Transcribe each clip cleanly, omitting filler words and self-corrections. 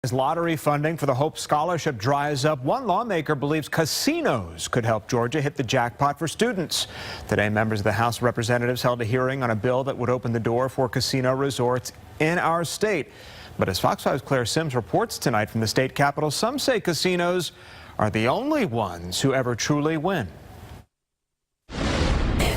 As lottery funding for the Hope Scholarship dries up, one lawmaker believes casinos could help Georgia hit the jackpot for students. Today, members of the House of Representatives held a hearing on a bill that would open the door for casino resorts in our state. But as Fox 5's Claire Sims reports tonight from the state capitol, some say casinos are the only ones who ever truly win.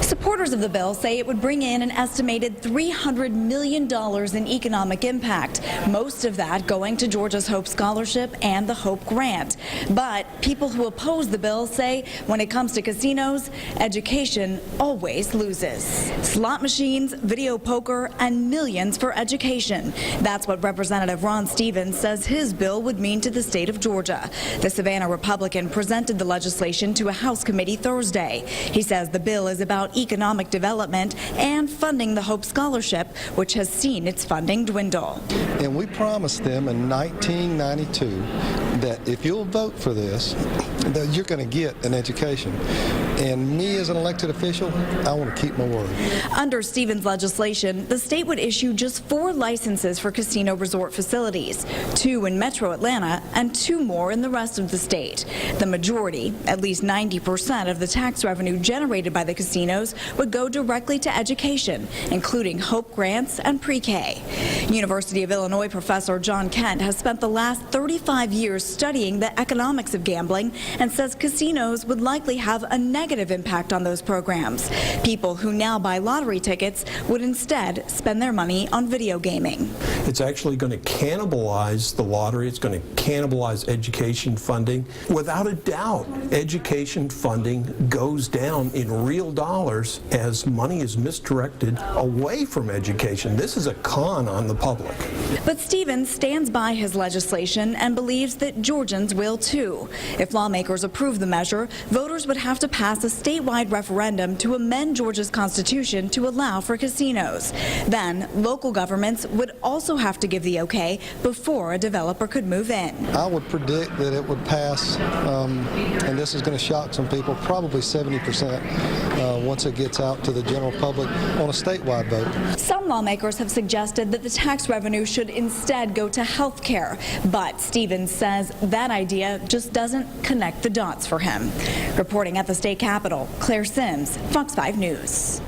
Supporters of the bill say it would bring in an estimated $300 million in economic impact, most of that going to Georgia's Hope Scholarship and the Hope Grant. But people who oppose the bill say when it comes to casinos, education always loses. Slot machines, video poker, and millions for education. That's what Representative Ron Stevens says his bill would mean to the state of Georgia. The Savannah Republican presented the legislation to a House committee Thursday. He says the bill is about economic development and funding the Hope Scholarship, which has seen its funding dwindle. And we promised them in 1992 that if you'll vote for this, that you're going to get an education. And me as an elected official, I want to keep my word. Under Stevens' legislation, the state would issue just 4 licenses for casino resort facilities, 2 in Metro Atlanta and 2 more in the rest of the state. The majority, at least 90% of the tax revenue generated by the casinos, would go directly to education, including Hope Grants and pre-K. University of Illinois professor John Kindt has spent the last 35 years studying the economics of gambling and says casinos would likely have a negative impact on those programs. People who now buy lottery tickets would instead spend their money on video gaming. It's actually going to cannibalize the lottery. It's going to cannibalize education funding. Without a doubt, education funding goes down in real dollars as money is misdirected away from education. This is a con on the public. But Stevens stands by his legislation and believes that Georgians will too. If lawmakers approve the measure, voters would have to pass a statewide referendum to amend Georgia's constitution to allow for casinos. Then local governments would also have to give the okay before a developer could move in. I would predict that it would pass, and this is going to shock some people, probably 70% once it gets out to the general public on a statewide vote. Some lawmakers have suggested that the tax revenue should instead go to health care, but Stevens says that idea just doesn't connect the dots for him. Reporting at the state capitol, Claire Sims, Fox 5 News.